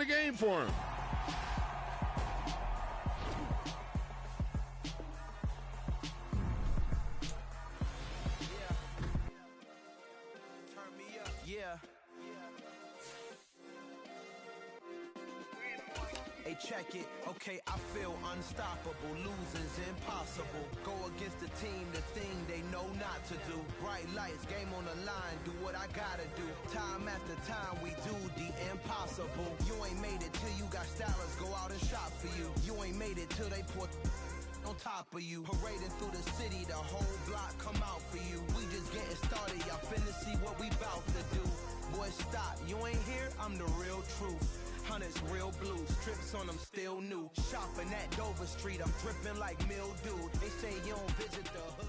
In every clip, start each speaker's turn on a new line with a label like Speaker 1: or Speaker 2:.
Speaker 1: the game for him.
Speaker 2: Hey, check it. Okay, I feel unstoppable. Losing's impossible. Go against the team, the thing they know not to do. Bright lights, game on the line. Do what I gotta do. Time after time, we do the impossible. You ain't made it till you got stylists go out and shop for you. You ain't made it till they put on top of you. Parading through the city, the whole block come out for you. We just getting started. Y'all finna see what we bout to do. Boy, stop. You ain't here? I'm the real truth. Hunters, real blues, trips on them still new. Shopping at Dover Street, I'm dripping like mildew. They say you don't visit the hood.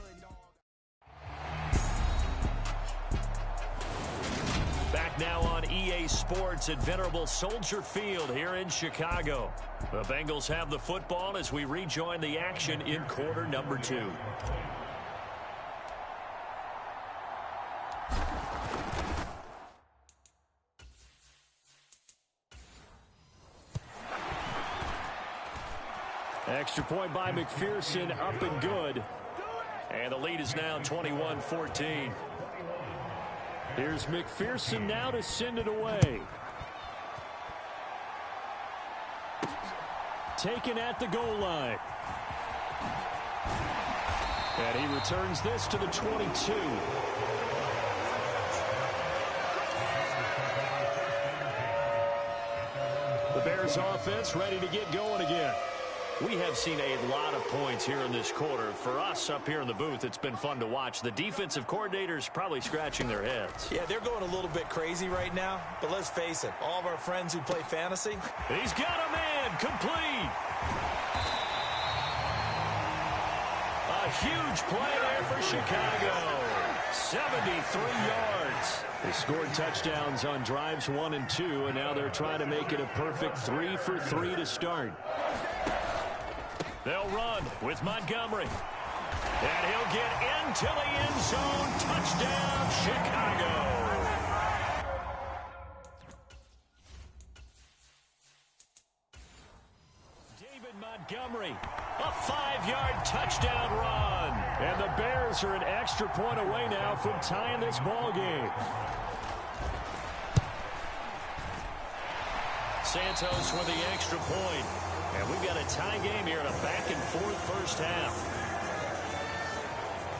Speaker 3: Back now on EA Sports at Venerable Soldier Field here in Chicago. The Bengals have the football as we rejoin the action in quarter number 2. Extra point by McPherson, up and good. And the lead is now 21-14. Here's McPherson now to send it away. Taken at the goal line. And he returns this to the 22. The Bears offense ready to get going again. We have seen a lot of points here in this quarter. For us up here in the booth, it's been fun to watch. The defensive coordinators probably scratching their heads.
Speaker 4: Yeah, they're going a little bit crazy right now. But let's face it, all of our friends who play fantasy.
Speaker 3: He's got a man complete. A huge play there for Chicago. 73 yards. They scored touchdowns on drives 1 and 2, and now they're trying to make it a perfect 3 for 3 to start. They'll run with Montgomery. And he'll get into the end zone. Touchdown, Chicago. David Montgomery, a 5-yard touchdown run. And the Bears are an extra point away now from tying this ball game. Santos with the extra point. And we've got a tie game here in a back-and-forth first half.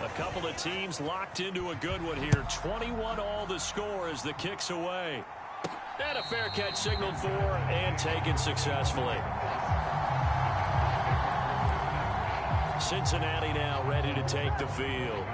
Speaker 3: A couple of teams locked into a good one here. 21 all the score as the kick's away. And a fair catch signaled for and taken successfully. Cincinnati now ready to take the field.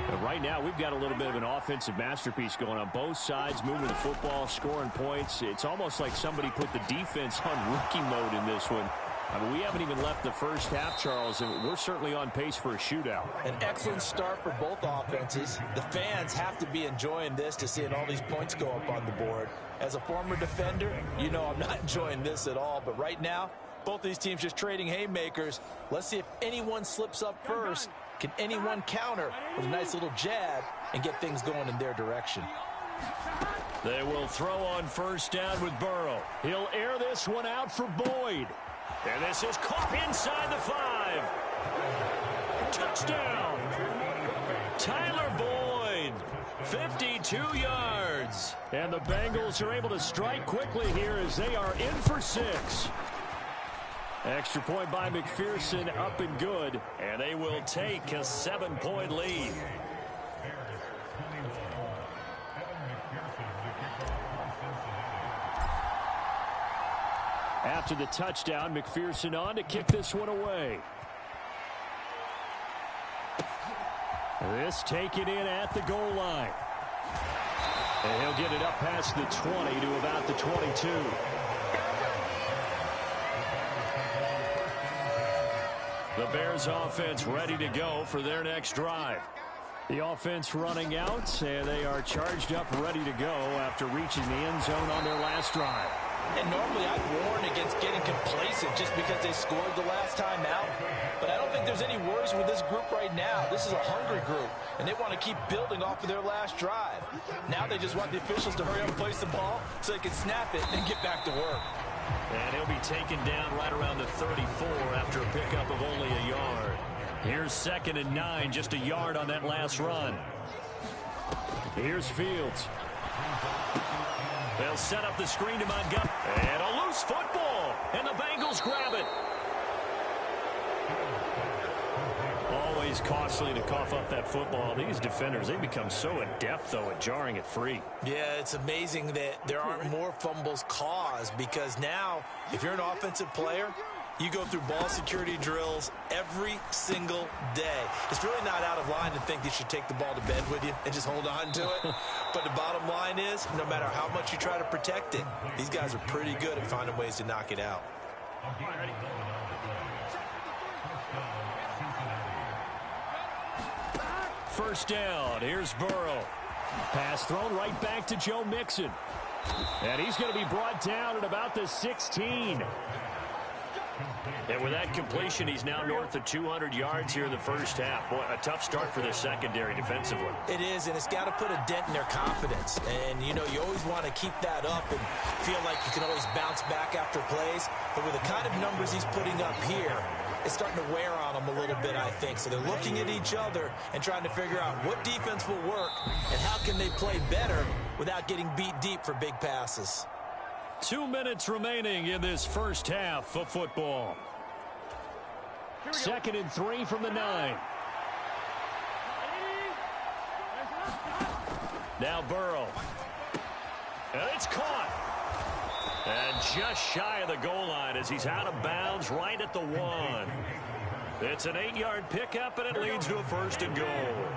Speaker 3: And right now, we've got a little bit of an offensive masterpiece going on. Both sides moving the football, scoring points. It's almost like somebody put the defense on rookie mode in this one. I mean, we haven't even left the first half, Charles, and we're certainly on pace for a shootout.
Speaker 4: An excellent start for both offenses. The fans have to be enjoying this to seeing all these points go up on the board. As a former defender, you know I'm not enjoying this at all. But right now, both these teams just trading haymakers. Let's see if anyone slips up first. Can anyone counter with a nice little jab and get things going in their direction?
Speaker 3: They will throw on first down with Burrow. He'll air this one out for Boyd. And this is caught inside the 5. Touchdown. Tyler Boyd. 52 yards. And the Bengals are able to strike quickly here as they are in for 6. Extra point by McPherson, up and good. And they will take a 7-point lead. After the touchdown, McPherson on to kick this one away. This taken in at the goal line. And he'll get it up past the 20 to about the 22. The Bears offense ready to go for their next drive. The offense running out, and they are charged up, ready to go after reaching the end zone on their last drive.
Speaker 4: And normally I'd warn against getting complacent just because they scored the last time out. But I don't think there's any worries with this group right now. This is a hungry group, and they want to keep building off of their last drive. Now they just want the officials to hurry up and place the ball so they can snap it and get back to work.
Speaker 3: And he'll be taken down right around the 34 after a pickup of only a yard. Here's 2nd and 9, just a yard on that last run. Here's Fields. They'll set up the screen to Montgomery. And a loose football. And the Bengals grab it. Always costly to cough up that football. These defenders, they become so adept, though, at jarring it free.
Speaker 4: Yeah, it's amazing that there aren't more fumbles caused, because now, if you're an offensive player, you go through ball security drills every single day. It's really not out of line to think you should take the ball to bed with you and just hold on to it. But the bottom line is, no matter how much you try to protect it, these guys are pretty good at finding ways to knock it out.
Speaker 3: First down. Here's Burrow. Pass thrown right back to Joe Mixon. And he's going to be brought down at about the 16. And with that completion, he's now north of 200 yards here in the first half. Boy, a tough start for this secondary defensively.
Speaker 4: It is, and it's got to put a dent in their confidence. And, you know, you always want to keep that up and feel like you can always bounce back after plays. But with the kind of numbers he's putting up here, it's starting to wear on them a little bit, I think. So they're looking at each other and trying to figure out what defense will work and how can they play better without getting beat deep for big passes.
Speaker 3: 2 minutes remaining in this first half of football. 2nd and 3 from the 9. Now Burrow. And it's caught. And just shy of the goal line as he's out of bounds right at the 1. It's an 8-yard pickup, and it leads to a 1st and goal.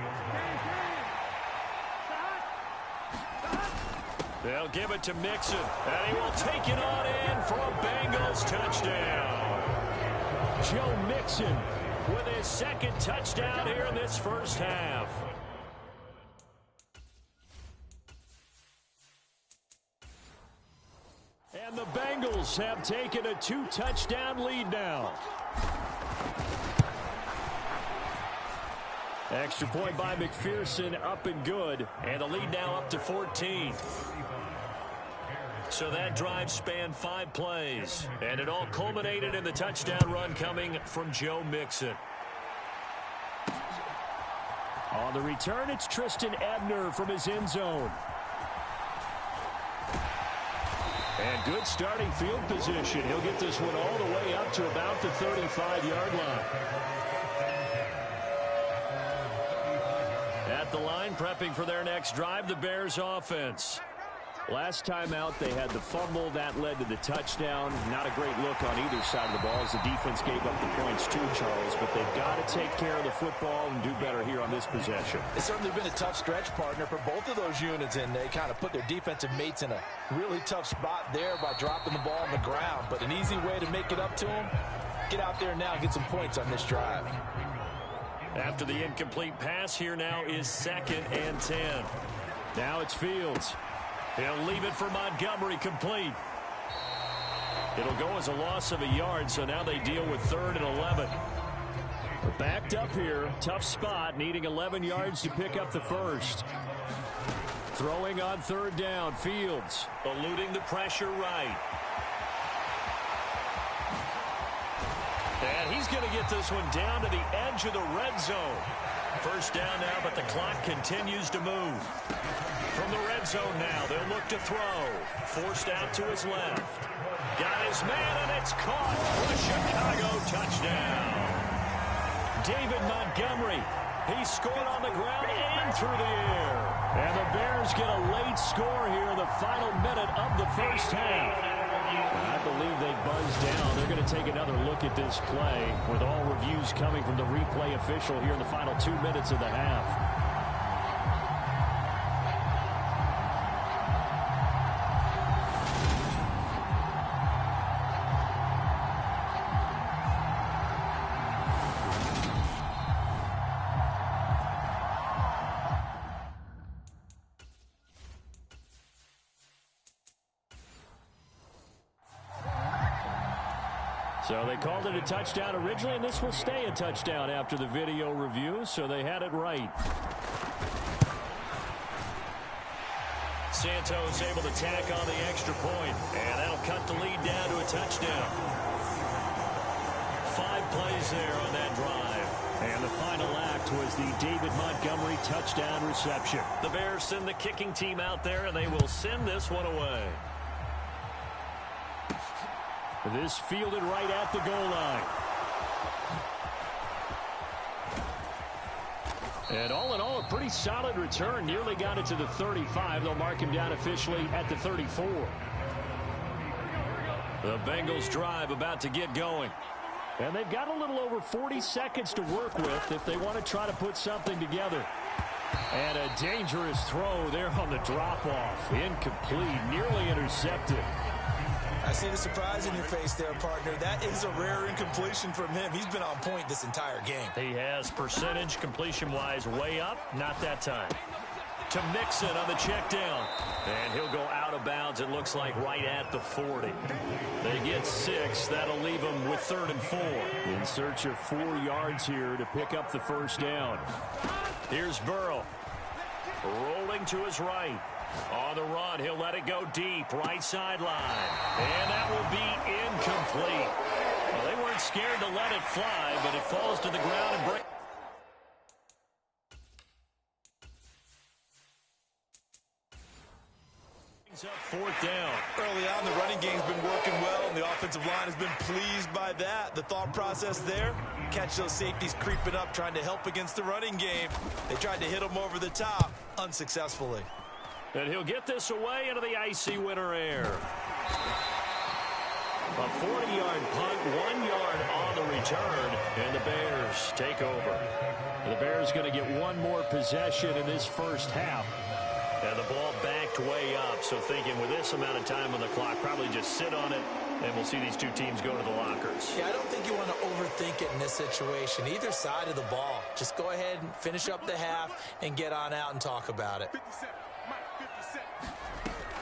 Speaker 3: They'll give it to Mixon, and he will take it on in for a Bengals touchdown. Joe Mixon with his 2nd touchdown here in this first half. And the Bengals have taken a 2-touchdown lead now. Extra point by McPherson, up and good. And the lead now up to 14. So that drive spanned 5 plays. And it all culminated in the touchdown run coming from Joe Mixon. On the return, it's Tristan Ebner from his end zone. And good starting field position. He'll get this one all the way up to about the 35-yard line. At the line, prepping for their next drive, the Bears offense. Last time out, they had the fumble. That led to the touchdown. Not a great look on either side of the ball as the defense gave up the points too, Charles. But they've got to take care of the football and do better here on this possession.
Speaker 4: It's certainly been a tough stretch, partner, for both of those units, and they kind of put their defensive mates in a really tough spot there by dropping the ball on the ground. But an easy way to make it up to them, get out there now and get some points on this drive.
Speaker 3: After the incomplete pass, here now is 2nd and 10. Now it's Fields. He'll leave it for Montgomery, complete. It'll go as a loss of a yard, so now they deal with 3rd and 11. They're backed up here. Tough spot, needing 11 yards to pick up the first. Throwing on 3rd down, Fields. Eluding the pressure right. And he's going to get this one down to the edge of the red zone. First down now, but the clock continues to move. From the red zone now, they'll look to throw. Forced out to his left. Got his man, and it's caught for a Chicago touchdown. David Montgomery. He scored on the ground and through the air. And the Bears get a late score here in the final minute of the first half. I believe they buzzed down. They're going to take another look at this play with all reviews coming from the replay official here in the final 2 minutes of the half. So they called it a touchdown originally, and this will stay a touchdown after the video review, so they had it right. Santos able to tack on the extra point, and that'll cut the lead down to a touchdown. 5 plays there on that drive. And the final act was the David Montgomery touchdown reception. The Bears send the kicking team out there, and they will send this one away. This fielded right at the goal line. And all in all, a pretty solid return. Nearly got it to the 35. They'll mark him down officially at the 34. The Bengals drive about to get going. And they've got a little over 40 seconds to work with if they want to try to put something together. And a dangerous throw there on the drop-off. Incomplete, nearly intercepted.
Speaker 4: I see the surprise in your face there, partner. That is a rare incompletion from him. He's been on point this entire game.
Speaker 3: He has percentage completion-wise way up. Not that time. To Mixon on the check down. And he'll go out of bounds, it looks like, right at the 40. They get 6. That'll leave them with 3rd and 4. In search of 4 yards here to pick up the first down. Here's Burrow. Rolling to his right. On the run, he'll let it go deep, right sideline. And that will be incomplete. Well, they weren't scared to let it fly, but it falls to the ground and breaks. Up 4th down.
Speaker 4: Early on, the running game's been working well, and the offensive line has been pleased by that. The thought process there, catch those safeties creeping up, trying to help against the running game. They tried to hit them over the top, unsuccessfully.
Speaker 3: And he'll get this away into the icy winter air. A 40-yard punt, 1 yard on the return, and the Bears take over. The Bears going to get one more possession in this first half. And the ball backed way up, so thinking with this amount of time on the clock, probably just sit on it, and we'll see these two teams go to the lockers.
Speaker 4: Yeah, I don't think you want to overthink it in this situation. Either side of the ball. Just go ahead and finish up the half and get on out and talk about it.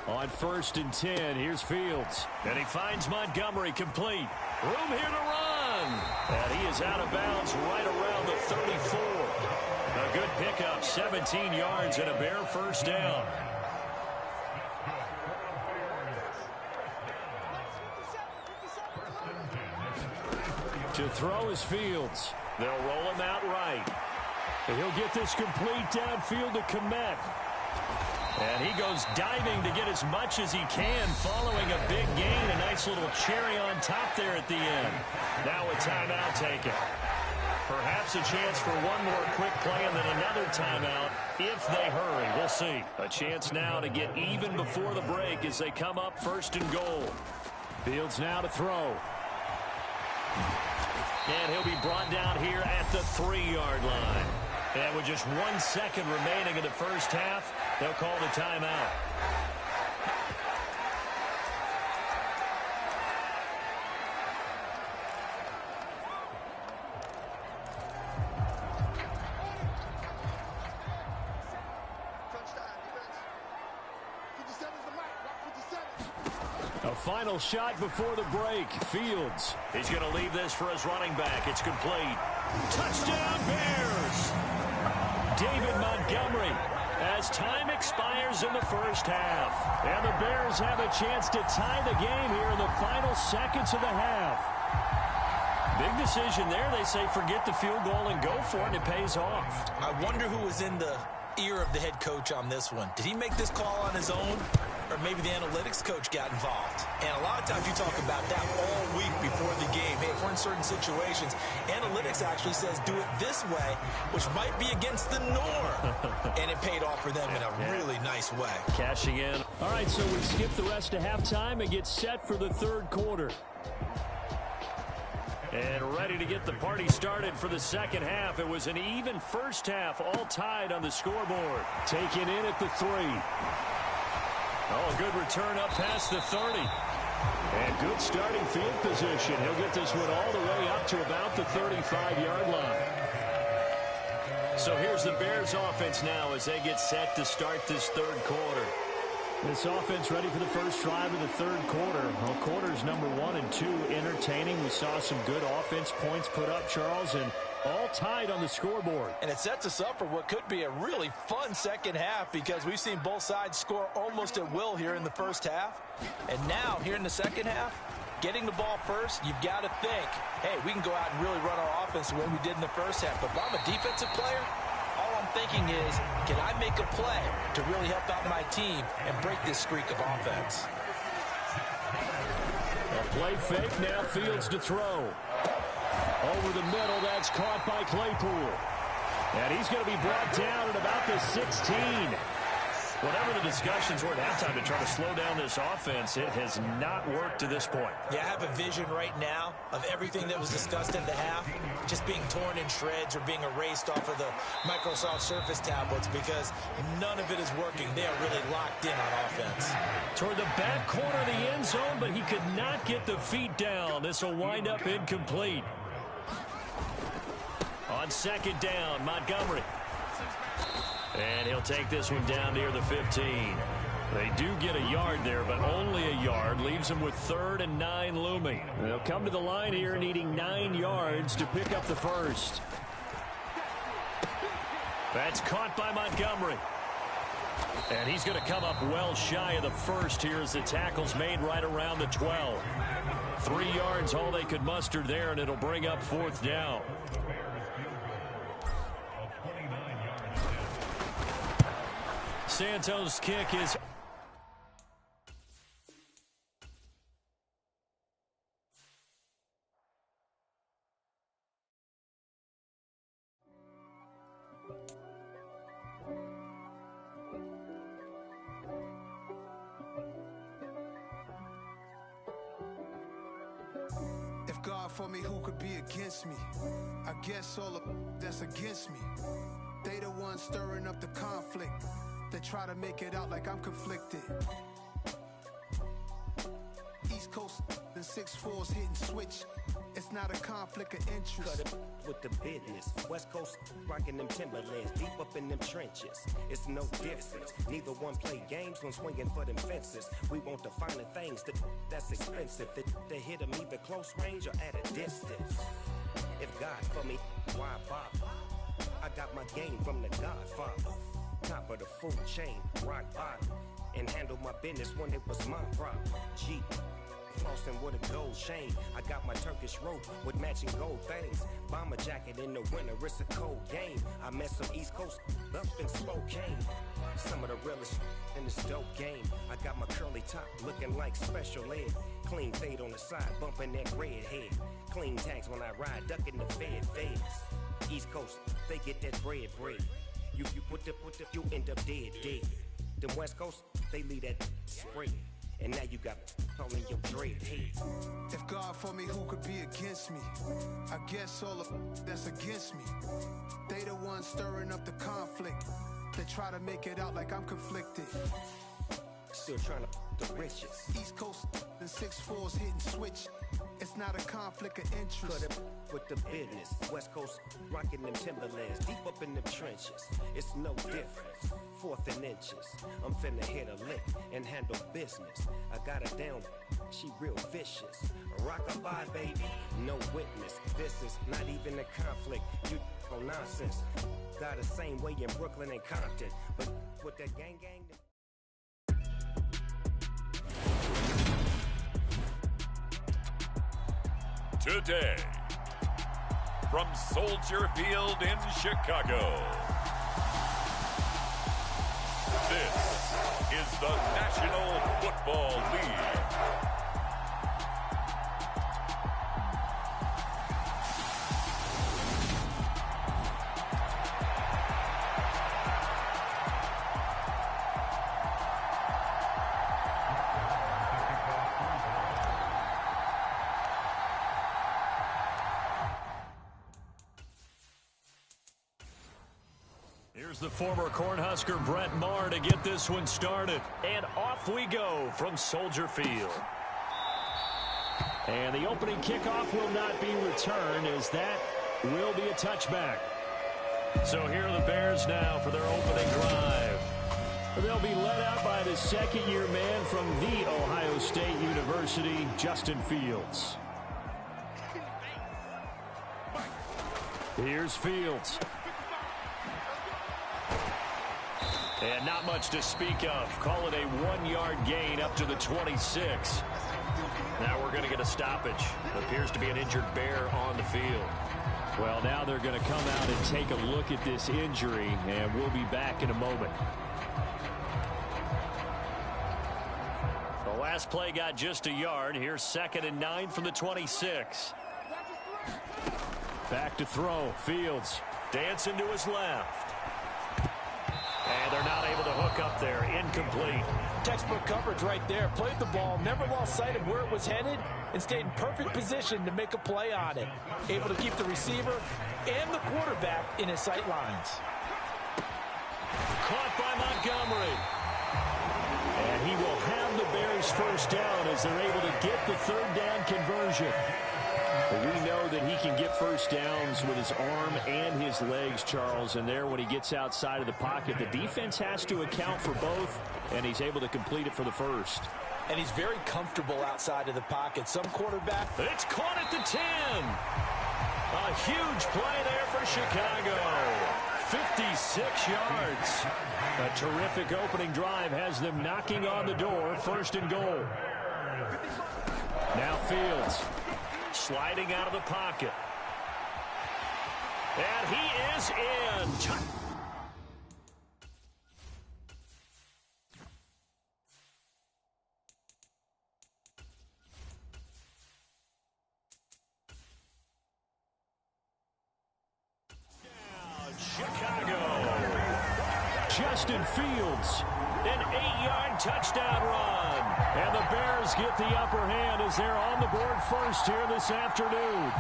Speaker 3: On 1st and 10, here's Fields. And he finds Montgomery complete. Room here to run. And he is out of bounds right around the 34. A good pickup, 17 yards and a Bear first down. To throw is Fields. They'll roll him out right. And he'll get this complete downfield to Kmet. And he goes diving to get as much as he can following a big gain. A nice little cherry on top there at the end. Now a timeout taken. Perhaps a chance for one more quick play and then another timeout if they hurry. We'll see. A chance now to get even before the break as they come up 1st and goal. Fields now to throw. And he'll be brought down here at the 3-yard line. And with just 1 second remaining in the first half, they'll call the timeout. A final shot before the break. Fields. He's going to leave this for his running back. It's complete. Touchdown, Bears! David Montgomery as time expires in the first half. And the Bears have a chance to tie the game here in the final seconds of the half. Big decision there. They say forget the field goal and go for it, and it pays off.
Speaker 4: I wonder who was in the ear of the head coach on this one. Did he make this call on his own? Or maybe the analytics coach got involved. And a lot of times you talk about that all week before the game. Hey, if we're in certain situations, analytics actually says do it this way, which might be against the norm. And it paid off for them in a really nice way.
Speaker 3: Cashing in. All right, so we skip the rest of halftime and get set for the 3rd quarter. And ready to get the party started for the second half. It was an even first half, all tied on the scoreboard. Taken in at the 3. Oh, a good return up past the 30. And good starting field position. He'll get this one all the way up to about the 35-yard line. So here's the Bears offense now as they get set to start this 3rd quarter. This offense ready for the first drive of the 3rd quarter. Well, quarters number 1 and 2 entertaining. We saw some good offense points put up, Charles, and All tied on the scoreboard.
Speaker 4: And it sets us up for what could be a really fun second half because we've seen both sides score almost at will here in the first half. And now, here in the second half, getting the ball first, you've got to think, hey, we can go out and really run our offense the way we did in the first half. But if I'm a defensive player, all I'm thinking is, can I make a play to really help out my team and break this streak of offense?
Speaker 3: A play fake, now Fields to throw. Over the middle, that's caught by Claypool. And he's going to be brought down at about the 16. Whatever the discussions were at halftime to try to slow down this offense, it has not worked to this point.
Speaker 4: Yeah, I have a vision right now of everything that was discussed at the half just being torn in shreds or being erased off of the Microsoft Surface tablets because none of it is working. They are really locked in on offense.
Speaker 3: Toward the back corner of the end zone, but he could not get the feet down. This will wind up incomplete. On second down, Montgomery. And he'll take this one down near the 15. They do get a yard there, but only a yard. Leaves them with 3rd and 9 looming. They'll come to the line here needing 9 yards to pick up the first. That's caught by Montgomery. And he's going to come up well shy of the first here as the tackle's made right around the 12. 3 yards, all they could muster there, and it'll bring up 4th down. Santos' kick is...
Speaker 2: If God for me, who could be against me? I guess all of that's against me. They the ones stirring up the conflict. They try to make it out like I'm conflicted. East Coast and 6'4's hitting switch. It's not a conflict of interest.
Speaker 1: Cut it with the business. West Coast rocking them Timberlands, deep up in them trenches. It's no difference. Neither one play games when swinging for them fences. We want the finer things that's expensive. They hit them either close range or at a distance. If God for me, why bother? I got my game from the Godfather. Top of the food chain, rock bottom. And handle my business when it was my problem. G. Flossing with a gold chain. I got my Turkish rope with matching gold things. Bomber jacket in the winter, it's a cold game. I met some East Coast up in Spokane. Some of the realest in this dope game. I got my curly top looking like special ed. Clean fade on the side, bumping that red head. Clean tags when I ride, ducking the feds. East Coast, they get that bread. You you end up dead. Them West Coast, they leave that spread. And now you got calling your dread head.
Speaker 2: If God for me, who could be against me? I guess all of that's against me. They the ones stirring up the conflict. They try to make it out like I'm conflicted.
Speaker 1: Still trying to the riches.
Speaker 2: East Coast and 6'4's hitting switch. It's not a conflict of interest.
Speaker 1: Cut it with the business. West Coast rocking them Timberlands, deep up in them trenches. It's no difference. 4th and inches. I'm finna hit a lick and handle business. I got her down. She real vicious. Rock-a-bye, baby. No witness. This is not even a conflict. You on nonsense. Got the same way in Brooklyn and Compton. But with that gang.
Speaker 5: Today, from Soldier Field in Chicago, this is the National Football League.
Speaker 3: The former Cornhusker Brett Maher to get this one started. And off we go from Soldier Field. And the opening kickoff will not be returned as that will be a touchback. So here are the Bears now for their opening drive. They'll be led out by the second-year man from The Ohio State University, Justin Fields. Here's Fields. And not much to speak of. Call it a 1-yard gain up to the 26. Now we're going to get a stoppage. Appears to be an injured Bear on the field. Well, now they're going to come out and take a look at this injury, and we'll be back in a moment. The last play got just a yard. Here's 2nd and 9 from the 26. Back to throw. Fields dancing to his left. And they're not able to hook up there. Incomplete.
Speaker 4: Textbook coverage right there. Played the ball, never lost sight of where it was headed, and stayed in perfect position to make a play on it. Able to keep the receiver and the quarterback in his sight lines.
Speaker 3: Caught by Montgomery. And he will have the Bears first down as they're able to get the 3rd down conversion. But we know that he can get first downs with his arm and his legs, Charles. And there, when he gets outside of the pocket, the defense has to account for both, and he's able to complete it for the first.
Speaker 4: And he's very comfortable outside of the pocket. Some quarterback.
Speaker 3: It's caught at the 10. A huge play there for Chicago. 56 yards. A terrific opening drive has them knocking on the door. 1st and goal. Now Fields. Sliding out of the pocket. And he is in. Chicago. Justin Fields. An 8-yard touchdown run. And the Bears get the upper hand as they're on the board first here this afternoon.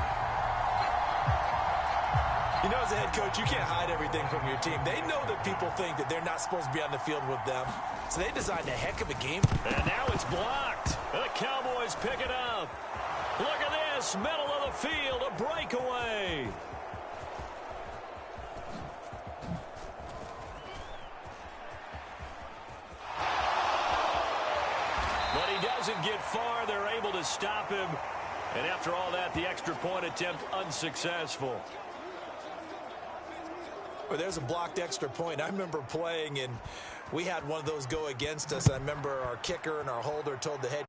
Speaker 4: You know, as a head coach, you can't hide everything from your team. They know that people think that they're not supposed to be on the field with them. So they designed a heck of a game.
Speaker 3: And now it's blocked. The Cowboys pick it up. Look at this. Middle of the field. A breakaway. But he doesn't get far. They're able to stop him. And after all that, the extra point attempt unsuccessful.
Speaker 4: Well, there's a blocked extra point. I remember playing, and we had one of those go against us. I remember our kicker and our holder told the head